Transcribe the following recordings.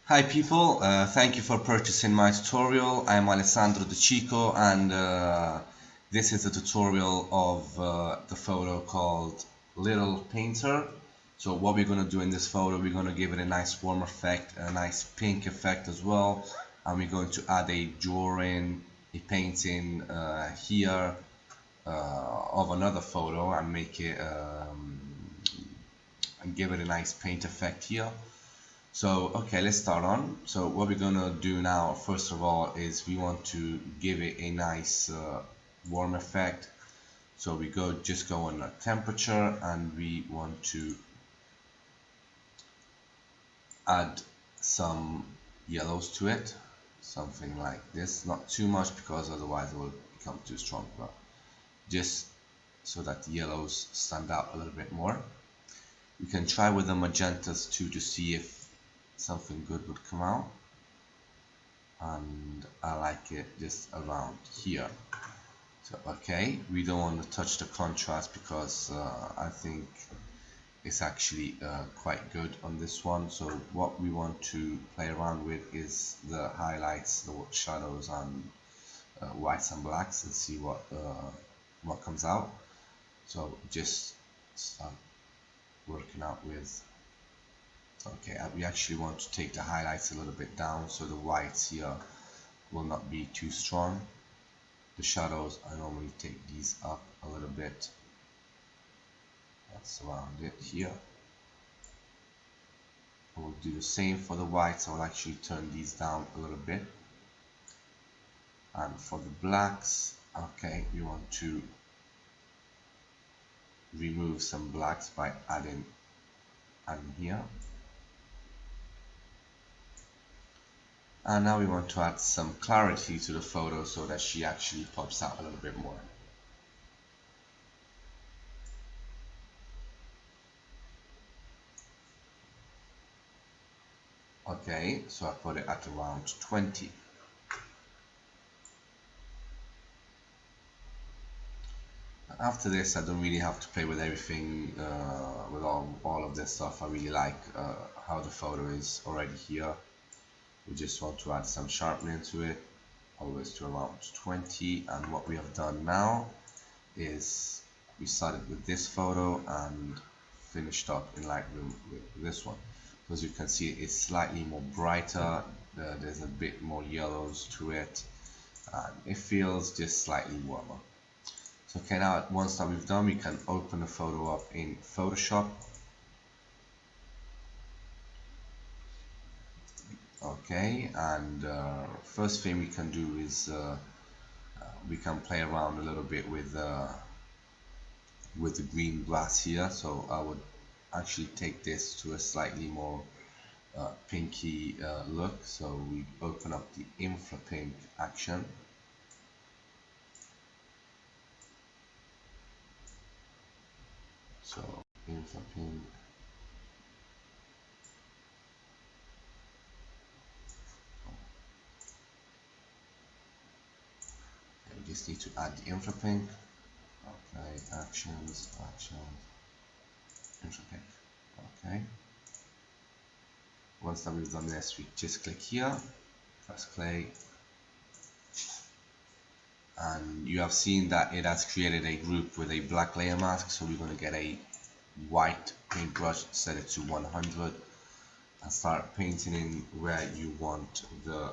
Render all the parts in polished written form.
Hi people, thank you for purchasing my tutorial. I'm Alessandro De Chico and this is a tutorial of the photo called Little Painter. So what we're going to do in this photo, we're going to give it a nice warm effect, a nice pink effect as well, and we're going to add a drawing, a painting here of another photo and make it and give it a nice paint effect here. So, okay, let's start on. So what we're gonna do now, first of all, is we want to give it a nice warm effect. So we just go on temperature and we want to add some yellows to it. Something like this, not too much because otherwise it will become too strong, but just so that the yellows stand out a little bit more. You can try with the magentas too to see if something good would come out. And I like it just around here. So okay, we don't want to touch the contrast because I think it's actually quite good on this one. So what we want to play around with is the highlights, the shadows and whites and blacks, and see what comes out. So just start working out with. Okay, we actually want to take the highlights a little bit down so the whites here will not be too strong. The shadows, I normally take these up a little bit. That's around it here. And we'll do the same for the whites. I'll actually turn these down a little bit. And for the blacks, okay, we want to remove some blacks by adding here. And now we want to add some clarity to the photo so that she actually pops out a little bit more. Okay, so I put it at around 20. After this, I don't really have to play with everything, with all of this stuff. I really like how the photo is already here. We just want to add some sharpening to it, always to around 20. And what we have done now is we started with this photo and finished up in Lightroom with this one. As you can see, it's slightly more brighter. There's a bit more yellows to it, and it feels just slightly warmer. So okay, now once that we've done, we can open the photo up in Photoshop. Okay, and first thing we can do is we can play around a little bit with the green glass here. So I would actually take this to a slightly more pinky look. So we open up the infra pink action. So infra pink. We just need to add the infra pink. Okay, actions, infra pink. Okay. Once that we've done this, we just click here, press play, and you have seen that it has created a group with a black layer mask. So we're going to get a white paintbrush, set it to 100, and start painting in where you want the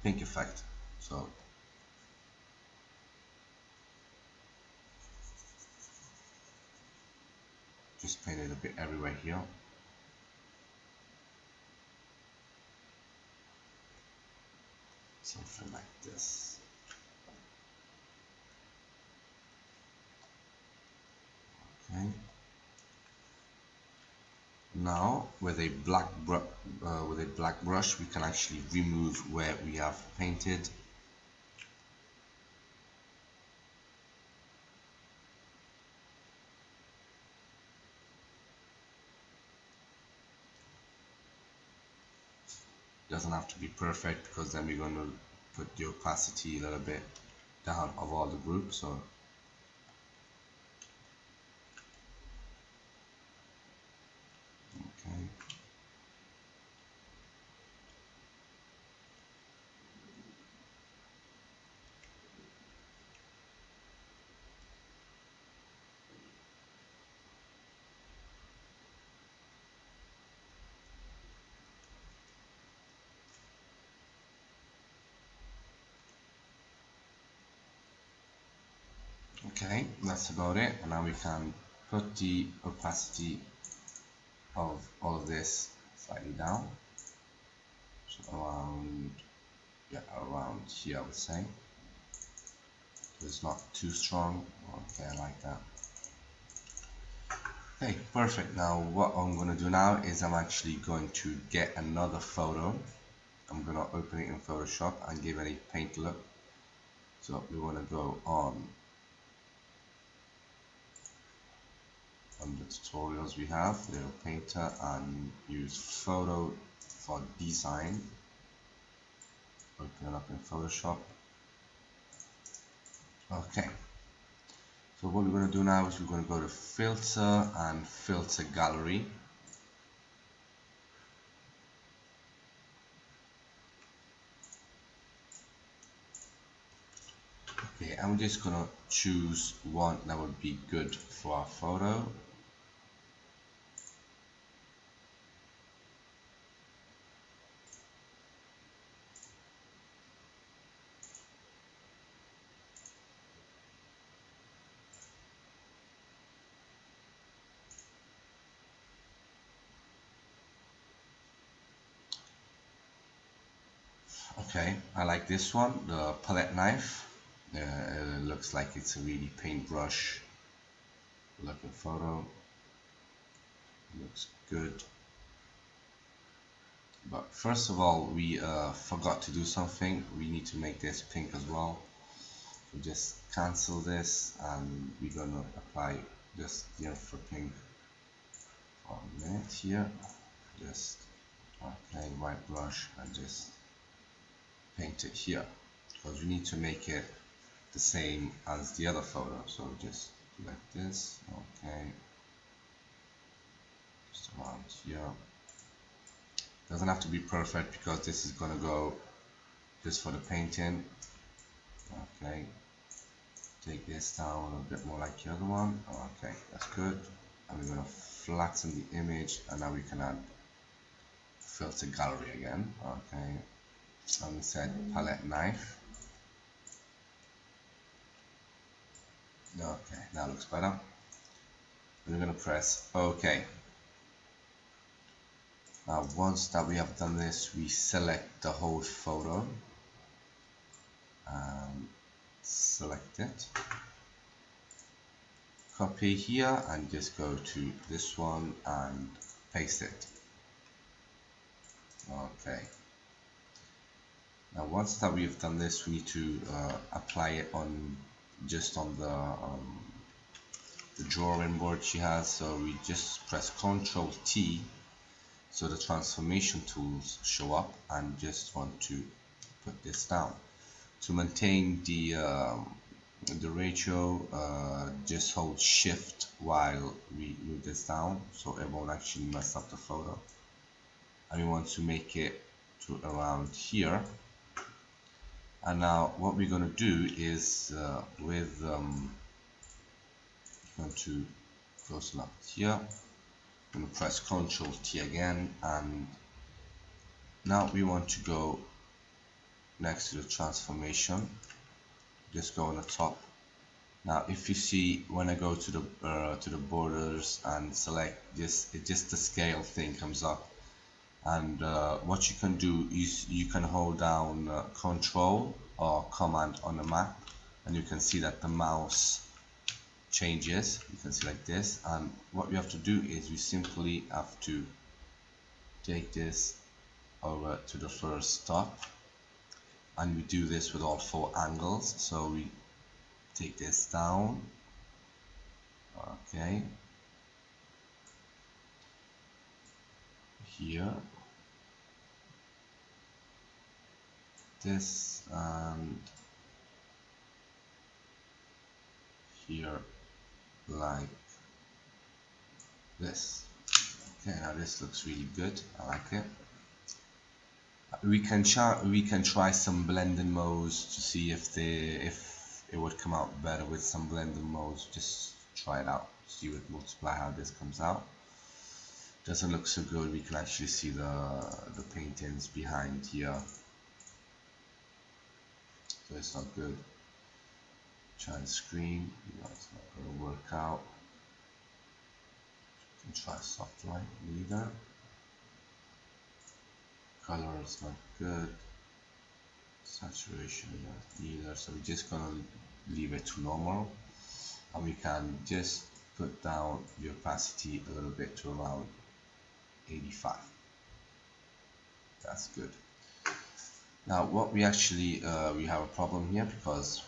pink effect. So just paint it a bit everywhere here. Something like this. Okay. Now with a black brush, we can actually remove where we have painted. Doesn't have to be perfect because then we're going to put the opacity a little bit down of all the groups. So okay, Okay, that's about it. And now we can put the opacity of all of this slightly down, so around, yeah, around here I would say. So it's not too strong. Okay, I like that. Okay, perfect. Now what I'm going to do now is I'm actually going to get another photo. I'm going to open it in Photoshop and give it a paint look. So we want to go on the tutorials we have, little painter, and use photo for design. Open it up in Photoshop. Okay, so what we're going to do now is we're going to go to filter and filter gallery. Okay, and we're just going to choose one that would be good for our photo. Okay, I like this one, the palette knife. It looks like it's a really paintbrush looking photo. Looks good. But first of all, we forgot to do something. We need to make this pink as well. So just cancel this, and we're gonna apply just here for pink for a minute here. Just okay, white brush, and just paint it here, because we need to make it the same as the other photo. So just do like this. Okay, just around here. Doesn't have to be perfect, because this is gonna go just for the painting. Okay, take this down a little bit more like the other one. Okay, that's good. And we're gonna flatten the image, and now we can add filter gallery again. Okay, and we said palette knife. Okay, now looks better. We're gonna press OK. Now once that we have done this, we select the whole photo and select it, copy here, and just go to this one and paste it. Okay, now once that we've done this, we need to apply it on just on the drawing board she has. So we just press Ctrl T so the transformation tools show up, and just want to put this down. To maintain the ratio, just hold shift while we move this down, so it won't actually mess up the photo. And we want to make it to around here. And now what we're going to do is going to close up here. I'm going to press Ctrl T again, and now we want to go next to the transformation. Just go on the top. Now if you see, when I go to the borders and select this, just the scale thing comes up. And what you can do is you can hold down Control or Command on the map, and you can see that the mouse changes. You can see like this, and what we have to do is we simply have to take this over to the first stop, and we do this with all 4 angles. So we take this down, okay, here, this, and here, like this. Okay, now this looks really good. I like it. We can try some blending modes to see if it would come out better with some blending modes. Just try it out, see with multiply how this comes out. Doesn't look so good. We can actually see the paintings behind here, so it's not good. Child screen, it's not going to work out. You can try soft light, neither. Color is not good. Saturation, neither. So we're just going to leave it to normal. And we can just put down the opacity a little bit to around 85. That's good. Now what we actually we have a problem here because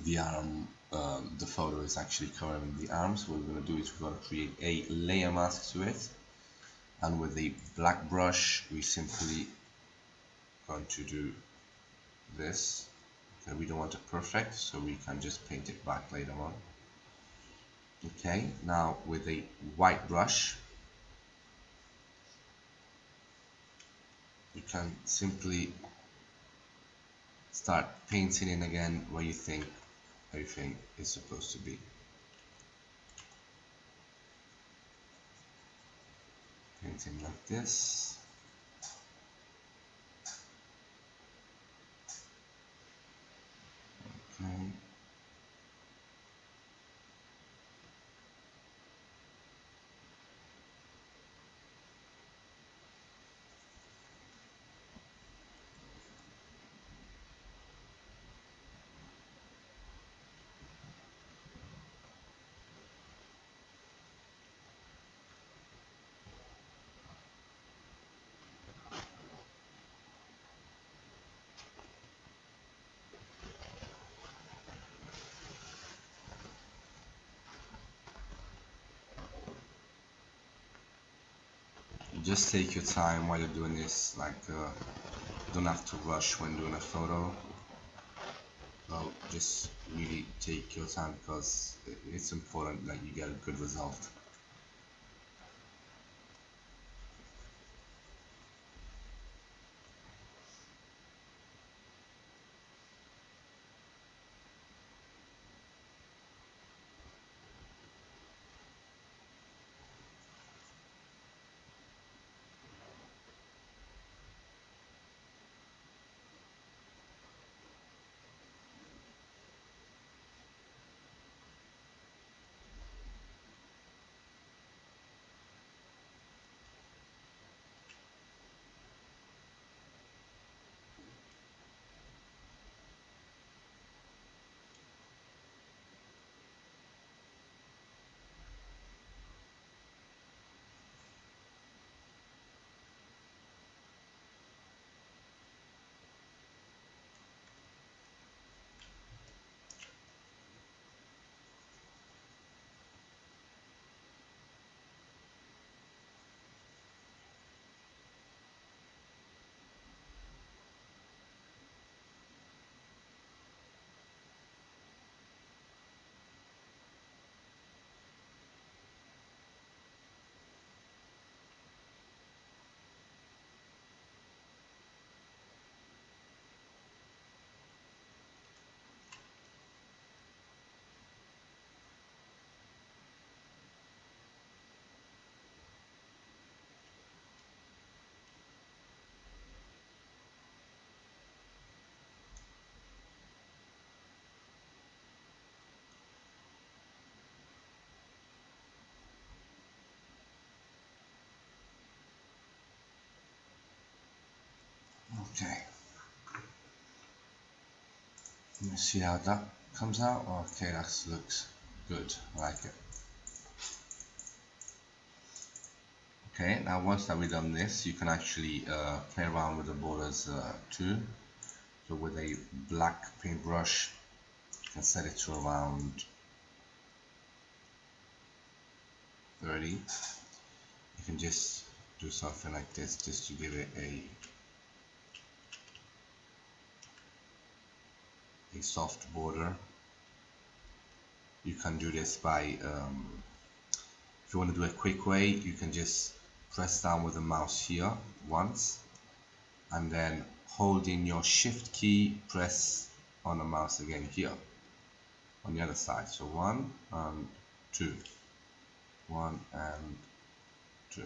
the arm, the photo is actually covering the arms. What we're going to do is we're going to create a layer mask to it, and with a black brush we simply going to do this. Okay, we don't want it perfect, so we can just paint it back later on. Okay, now with a white brush you can simply start painting in again where you think everything is supposed to be. Painting like this. Okay. Just take your time while you're doing this, like don't have to rush when doing a photo. Well, just really take your time because it's important that you get a good result. Okay. Let me see how that comes out. Okay, that looks good. I like it. Okay, now once that we've done this, you can actually play around with the borders too. So with a black paintbrush, you can set it to around 30. You can just do something like this just to give it a soft border. You can do this by, if you want to do a quick way, you can just press down with the mouse here once, and then holding your shift key, press on the mouse again here on the other side. So 1 and 2, 1 and 2.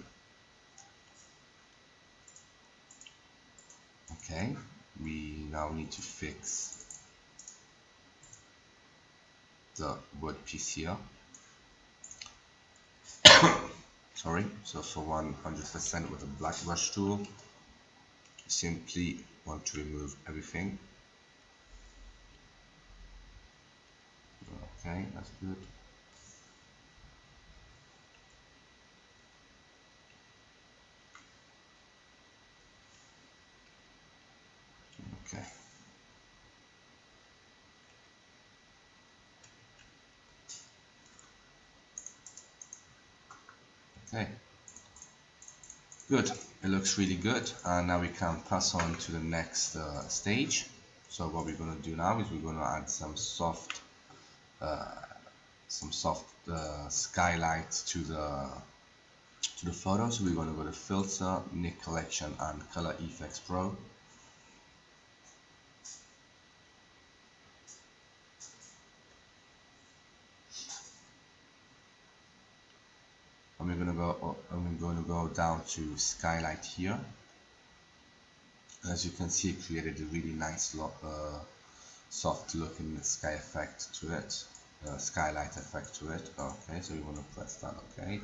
Okay, we now need to fix the wood piece here. Sorry. So for 100% with a black brush tool, simply want to remove everything. Okay, that's good. Okay. Okay. Good. It looks really good. And now we can pass on to the next stage. So what we're going to do now is we're going to add some soft skylight to the photo. So we're going to go to Filter, Nik Collection, and Color Effects Pro. And we're going to go down to Skylight here. As you can see, it created a really nice soft looking sky effect to it, skylight effect to it. Okay, so you want to press that. Okay.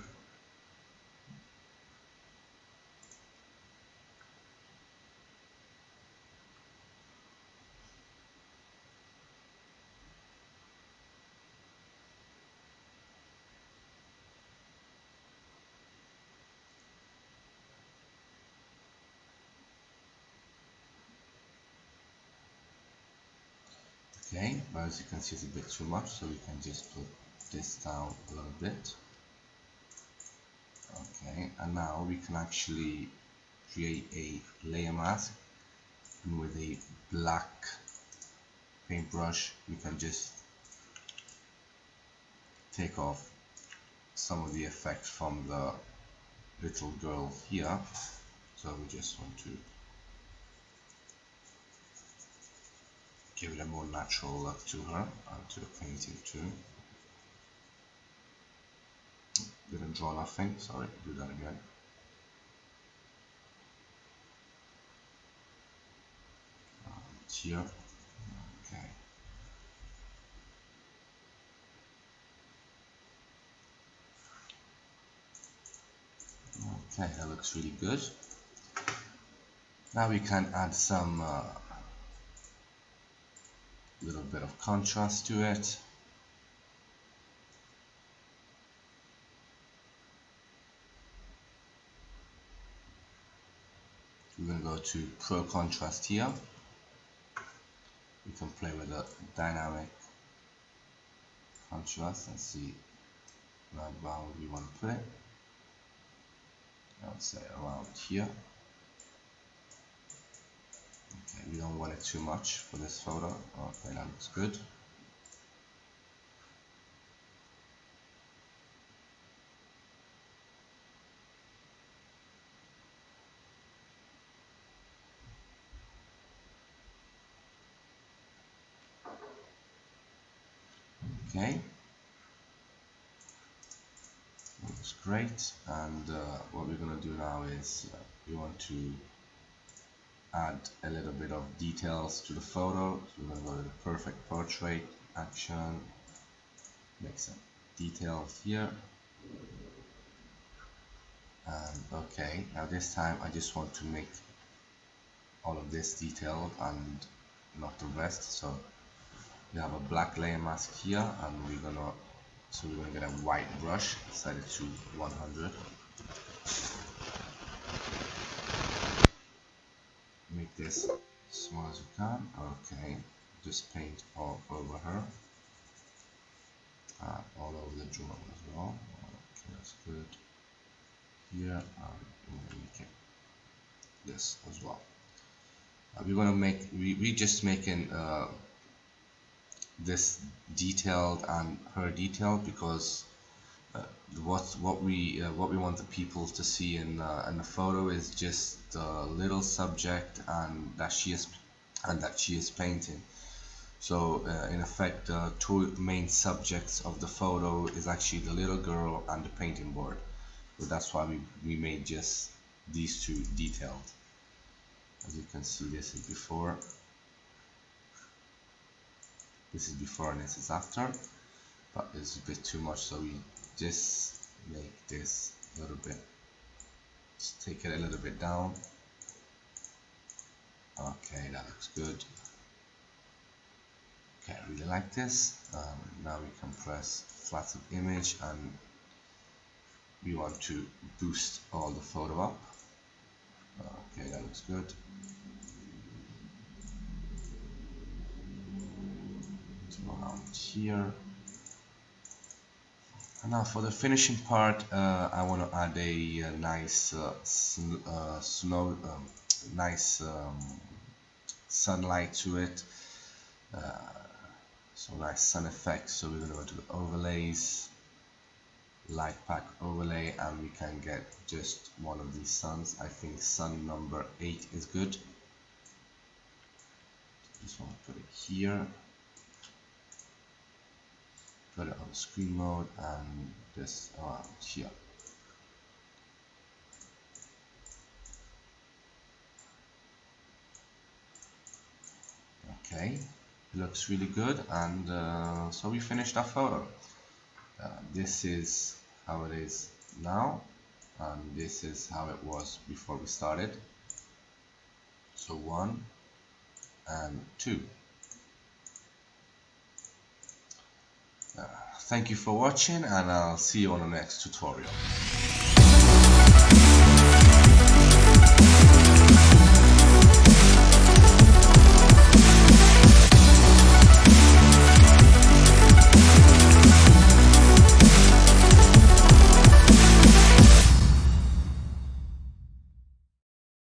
Okay, but as you can see, it's a bit too much, so we can just put this down a little bit. Okay, and now we can actually create a layer mask, and with a black paintbrush we can just take off some of the effect from the little girl here. So we just want to give it a more natural look to her and to the painting too. Didn't draw nothing, sorry, do that again. Here, okay. Okay, that looks really good. Now we can add some little bit of contrast to it. We're going to go to Pro Contrast here. We can play with the dynamic contrast and see around we want to put it. I would say around here. Okay, we don't want it too much for this photo. Okay, that looks good. Okay, looks great. And what we're going to do now is we want to add a little bit of details to the photo. So we're going to go to the Perfect Portrait, Action, make some details here. And okay, now this time I just want to make all of this detailed and not the rest. So we have a black layer mask here, and we're gonna get a white brush, set it to 100. Make this as small as you can. Okay, just paint all over her, all over the drawing as well. Okay, that's good. Here, and make this as well. We're gonna make we just making this detailed and her detailed because what we want the people to see in the photo is just the little subject and that she is painting. So in effect, the two main subjects of the photo is actually the little girl and the painting board. So that's why we made just these two detailed. As you can see, this is before and this is after. but it's a bit too much, so we just make this a little bit, just take it a little bit down. Okay, that looks good. Okay, I really like this. Now we can press flatten image and we want to boost all the photo up. Okay, that looks good. So around here. And now for the finishing part, I want to add a nice sunlight to it. So nice sun effect. So we're going to go to the overlays, light pack overlay, and we can get just one of these suns. I think sun number 8 is good. Just want to put it here, put it on screen mode, and this around here. Okay, it looks really good, and so we finished our photo. This is how it is now, and this is how it was before we started. So 1 and 2. Thank you for watching, and I'll see you on the next tutorial.